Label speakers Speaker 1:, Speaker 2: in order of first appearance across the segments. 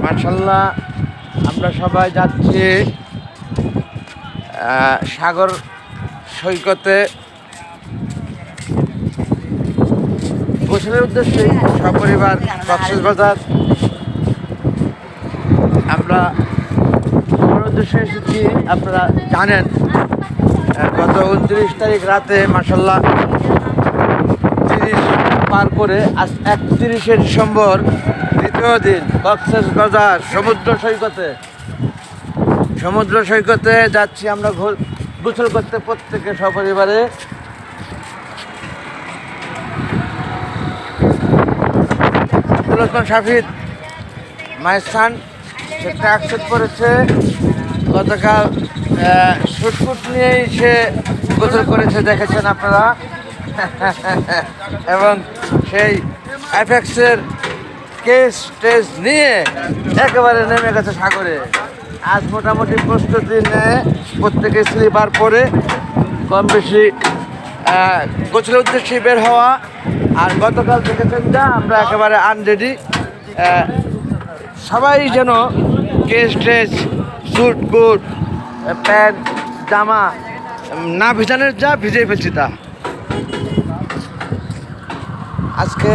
Speaker 1: মাশাআল্লাহ, আমরা সবাই যাচ্ছি সাগর সৈকতে গোসলের উদ্দেশ্যে সপরিবার কক্সবাজার। আমরা আমার উদ্দেশ্যে এসেছি। আপনারা জানেন গত 29 তারিখ রাতে মাশাআল্লাহ 30 পার করে আজ 31শে ডিসেম্বর দ্বিতীয় দিন কক্সবাজার সমুদ্র সৈকতে যাচ্ছি আমরা গোসল করতে প্রত্যেকে সপরিবারে। আব্দুল ওসমান শাফিদ মাইসান সেটা অ্যাকসেপ্ট করেছে। গতকাল শুটকুট নিয়েই সে গোসল করেছে, দেখেছেন আপনারা। এবং সেই এফএক্সের কেস টেস্ট নিয়ে একেবারে নেমে গেছে সাগরে। আজ মোটামুটি প্রস্তুতি নেয় প্রত্যেকে স্লিপার পরে কম বেশি গোসলের উদ্দেশ্যে বের হওয়া। আর গতকাল দেখেছেন যা আমরা একেবারে আনরেডি, সবাই যেন কেস টেস্ট স্যুট বুট প্যান্ট জামা না ভিজানোর যা ভিজে ফেলছি তা। আজকে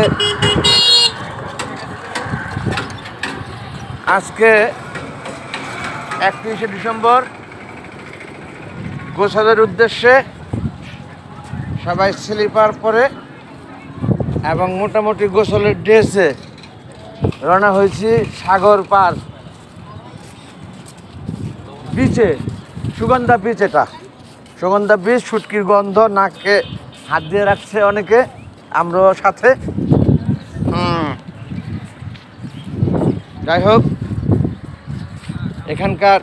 Speaker 1: 31শে ডিসেম্বর গোসলের উদ্দেশ্যে সবাই স্লিপার পরে এবং মোটামুটি গোসলের ড্রেসে রওনা হয়েছি সাগর পার বিচে। সুগন্ধা বিচ, এটা সুগন্ধা বিচ। শুটকির গন্ধ নাকে হাত দিয়ে রাখছে অনেকে, আমরাও সাথে। যাই হোক, এখানকার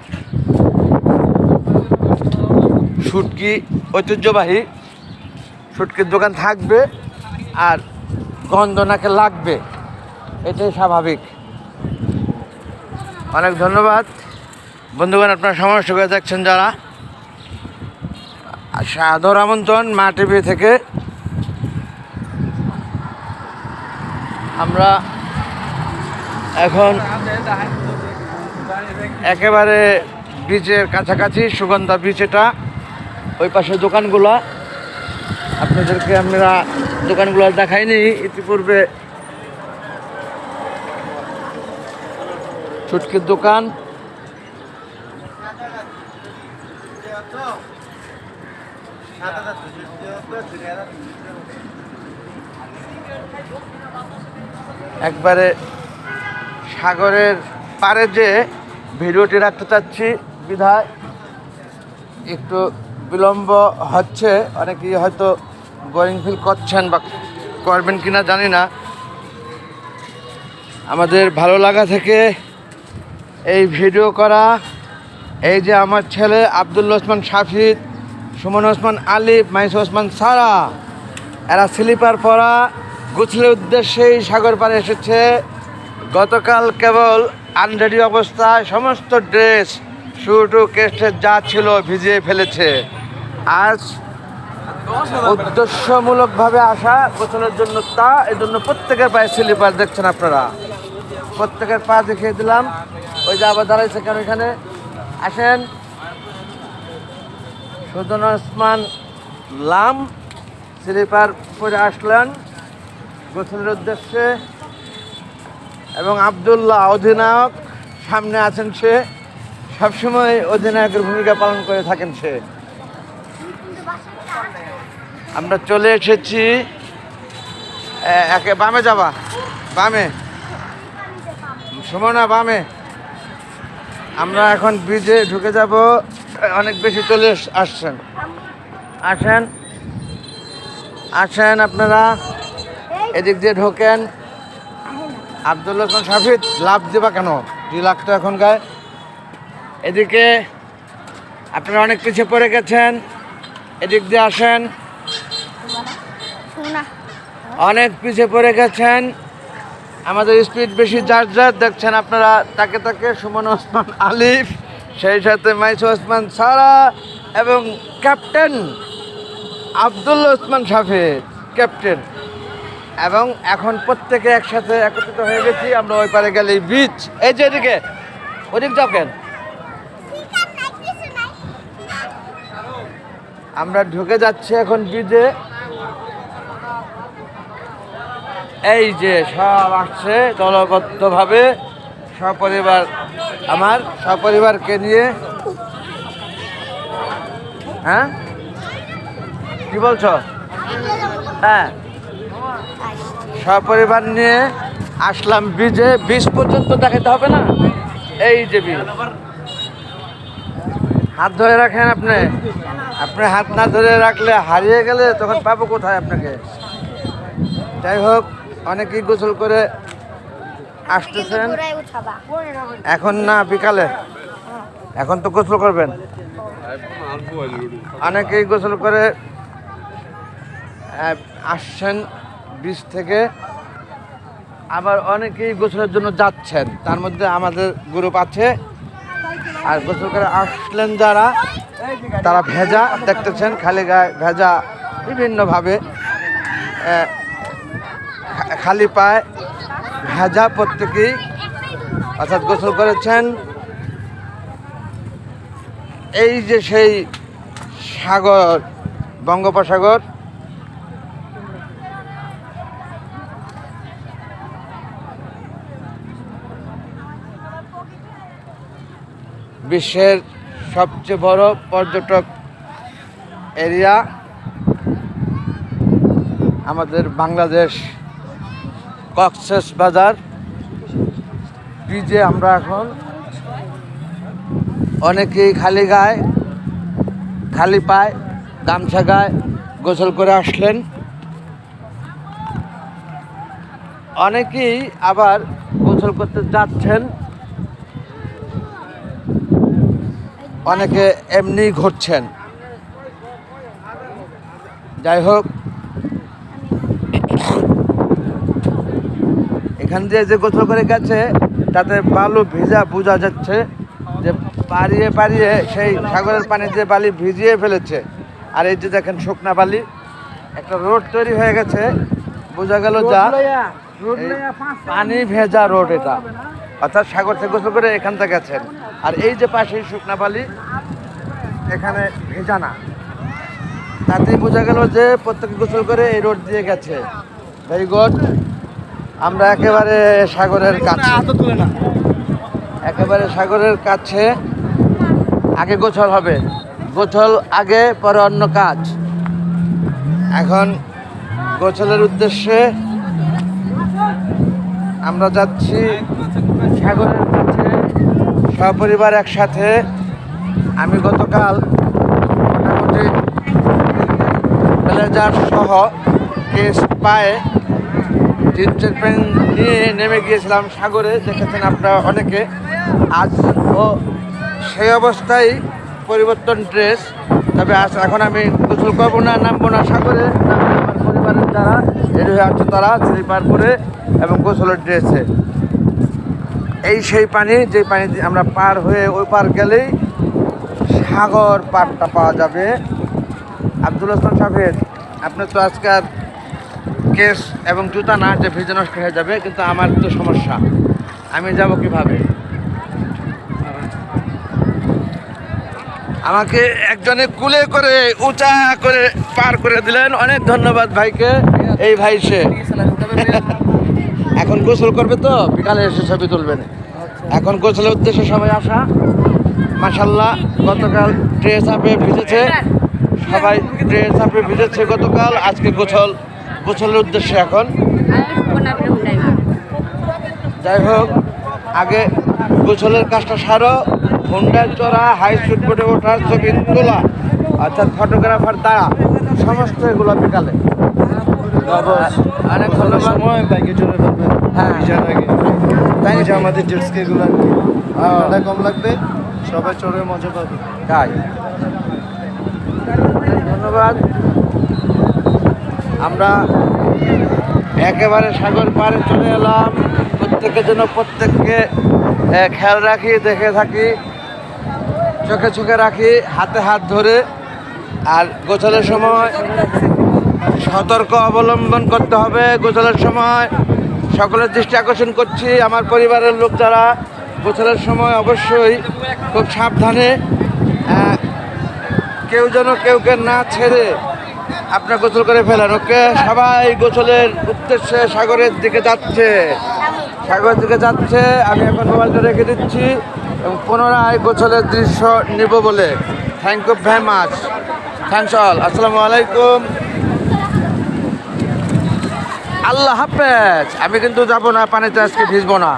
Speaker 1: শুটকি ঐতিহ্যবাহী, শুটকির দোকান থাকবে আর গন্ধ নাকে লাগবে, এটাই স্বাভাবিক। অনেক ধন্যবাদ বন্ধুগণ, আপনারা সমস্ত করে দেখছেন যারা। সাদর আমন্ত্রণ মা টিভি থেকে। আমরা এখন একেবারে বিচের কাছাকাছি, সুগন্ধা বিচ এটা। ওই পাশে দোকানগুলা আপনাদেরকে আমরা দোকানগুলো দেখাইনি ইতিপূর্বে। শুটকির দোকান, একবারে সাগরের পারে যে ভিডিওটি রাখতে চাচ্ছি বিধায় একটু বিলম্ব হচ্ছে। অনেকেই হয়তো বোরিং ফিল করছেন বা করবেন কিনা জানি না। আমাদের ভালো লাগা থেকে এই ভিডিও করা। এই যে আমার ছেলে আব্দুল ওসমান শাফিদ, সুমন ওসমান আলিফ, মাইস ওসমান সারা, এরা স্লিপার পরা গোসলের উদ্দেশ্যেই সাগর পাড়ে এসেছে। গতকাল কেবল আনরেডি অবস্থায় সমস্ত ড্রেস শুটু কেস্টের যা ছিল ভিজিয়ে ফেলেছে। আজ উদ্দেশ্যমূলকভাবে আসা গোসলের জন্য, তা এই জন্য প্রত্যেকের পায়ে স্লিপার দেখছেন আপনারা। প্রত্যেকের পা দেখিয়ে দিলাম। ওই যে আবার দাঁড়াইছে কেন এখানে, আসেন। সুজন ওসমান লাম স্লিপার পরে আসলেন গোসলের উদ্দেশ্যে। এবং আবদুল্লাহ অধিনায়ক সামনে আছেন, সে সবসময় অধিনায়কের ভূমিকা পালন করে থাকেন সে। আমরা চলে এসেছি, একে বামে যাবা, বামে সুমনা বামে। আমরা এখন ব্রিজে ঢুকে যাব। অনেক বেশি চলে আসছেন, আসেন আসেন আপনারা এদিক দিয়ে ঢোকেন। আব্দুল ওসমান শাফিদ লাভ দেবা কেন, 2 লাখ তো এখন গায়ে। এদিকে আপনারা অনেক পিছিয়ে পড়ে গেছেন, এদিক দিয়ে আসেন। অনেক পিছিয়ে পড়ে গেছেন, আমাদের স্পিড বেশি। যার যার দেখছেন আপনারা তাকে তাকে সুমন ওসমান আলিফ, সেই সাথে মাইস ওসমান সারা এবং ক্যাপ্টেন আব্দুল ওসমান শাফিদ ক্যাপ্টেন। এবং এখন প্রত্যেকে একসাথে একত্রিত হয়ে গেছি। আমরা ওই পারে গেলে বিচ, এই যে এদিকে ওদিক যাও কেন, আমরা ঢুকে যাচ্ছি এখন বিচে। এই যে সব আসছে দলবদ্ধভাবে, সপরিবার, আমার সপরিবারকে নিয়ে। হ্যাঁ কি বলছো? হ্যাঁ, সপরিবার নিয়ে আসলাম বিচে। বিচ পর্যন্ত দেখাতে হবে না? এই যে বিচ, হাত ধরে রাখেন আপনি। আপনি হাত না ধরে রাখলে হারিয়ে গেলে তখন পাবো কোথায় আপনাকে? যাই হোক, অনেকেই গোসল করে আসতেছেন। এখন না, বিকালে। এখন তো গোসল করবেন। অনেকেই গোসল করে আসছেন বিচ থেকে, আবার অনেকেই গোসলের জন্য যাচ্ছেন। তার মধ্যে আমাদের গ্রুপ আছে। আর গোসল করে আসলেন যারা, তারা ভেজা দেখতেছেন, খালি গায়ে ভেজা বিভিন্নভাবে, খালি পায়ে ভেজা প্রত্যেকেই, অর্থাৎ গোসল করেছেন। এই যে সেই সাগর, বঙ্গোপসাগর, বিশ্বের সবচেয়ে বড় পর্যটক এরিয়া আমাদের বাংলাদেশ, কক্সবাজার বিচে আমরা এখন। অনেকেই খালি গায়ে, খালি পায়ে, গামছা গায়ে গোসল করে আসলেন। অনেকেই আবার গোসল করতে যাচ্ছেন, অনেকে এমনি ঘুরছেন। যাই হোক, এখান দিয়ে যে গোসল করে গেছে তাতে বালু ভিজা বোঝা যাচ্ছে, যে পাড়িয়ে পাড়িয়ে সেই সাগরের পানি যে বালি ভিজিয়ে ফেলেছে। আর এই যে দেখেন শুকনা বালি, একটা রোড তৈরি হয়ে গেছে, বোঝা গেল যা পানি ভেজা রোড এটা, অর্থাৎ সাগর থেকে গোসল করে এখান থেকে গেছেন। আর এই যে পাশেই শুকনা বালি, এখানে ভেজা না, তাতেই বোঝা গেল যে প্রত্যেকে গোসল করে এই রোড দিয়ে গেছে। Very good. আমরা একেবারে সাগরের কাছে, একেবারে সাগরের কাছে। আগে গোসল হবে, গোসল আগে, পরে অন্য কাজ। এখন গোসলের উদ্দেশ্যে আমরা যাচ্ছি সাগরের কাছে, সপরিবার একসাথে। আমি গতকাল মোটামুটি ব্লেজার সহ কেস পায়ে জিন্সের প্যান্ট নিয়ে নেমে গিয়েছিলাম সাগরে, দেখেছেন আপনারা অনেকে। আজ ও সেই অবস্থায় পরিবর্তন ড্রেস, তবে আজ এখন আমি গোসল করবো না, নামবো না সাগরে। আমার পরিবারের যারা রেডি হয়ে আছে তারা স্লিপার পরে এবং গোসলের ড্রেসে। এই সেই পানি, যে পানি আমরা পার হয়ে ওই পার গেলেই সাগর পাড়টা পাওয়া যাবে। আব্দুল হাসান সাহেব, আপনি তো আজকাল কেস এবং জুতা না যে ভিজে নষ্ট হয়ে যাবে, কিন্তু আমার তো সমস্যা, আমি যাব কিভাবে? আমাকে একজনে কুলে করে উঁচা করে পার করে দিলেন, অনেক ধন্যবাদ ভাইকে। এই ভাই সে এখন গোসল করবে, তো বিকালে এসে ছবি তুলবেন। এখন গোসলের উদ্দেশ্যে সবাই আসা। মাশাল্লাহ, গতকাল ড্রেস আপে ভিজেছে সবাই, ড্রেস আপে ভিজেছে গতকাল। আজকে গোসলের উদ্দেশ্যে এখন। যাই হোক, আগে গোসলের কাজটা সারো, হুন্ডায় চড়া, হাই স্পিড বোটে ওঠার, ছবি তোলা, অর্থাৎ ফটোগ্রাফার দ্বারা সমস্ত এগুলো বিকালে। অনেক ধন্যবাদ।
Speaker 2: বাইকে চড়ে ফেলবেন,
Speaker 1: হ্যাঁ,
Speaker 2: তাই আমাদের জেটস্কিগুলো কম লাগবে, সবাই চড়ে মজা পাবে।
Speaker 1: তাই ধন্যবাদ। আমরা একেবারে সাগর পাড়ে চলে এলাম। প্রত্যেকের জন্য প্রত্যেককে খেয়াল রাখি, দেখে থাকি, চোখে চোখে রাখি, হাতে হাত ধরে। আর গোসলের সময় সতর্ক অবলম্বন করতে হবে গোসলের সময়। সকলের দৃষ্টি আকর্ষণ করছি, আমার পরিবারের লোক যারা গোসলের সময় অবশ্যই খুব সাবধানে, কেউ যেন কেউকে না ছেড়ে আপনার গোসল করে ফেলেন। ওকে, সবাই গোসলের উদ্দেশ্যে সাগরের দিকে যাচ্ছে, সাগরের দিকে যাচ্ছে। আমি এখন মোবাইলটা রেখে দিচ্ছি এবং পুনরায় গোসলের দৃশ্য নিব বলে। Thank you very much, thanks all, আসসালামু আলাইকুম, আল্লাহ হাফেজ। আমি কিন্তু যাবো না পানিতে, আজকে ভিজবো না,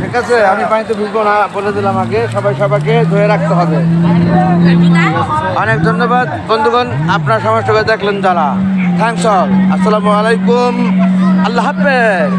Speaker 1: ঠিক আছে? আমি পানিতে ভিজবো না বলে দিলাম আগে। সবাইকে ধরে রাখতে হবে। অনেক ধন্যবাদ বন্ধুগণ, আপনার সমস্যাকে দেখলেন যারা। থ্যাংকস অল, আসসালামু আলাইকুম, আল্লাহ হাফেজ।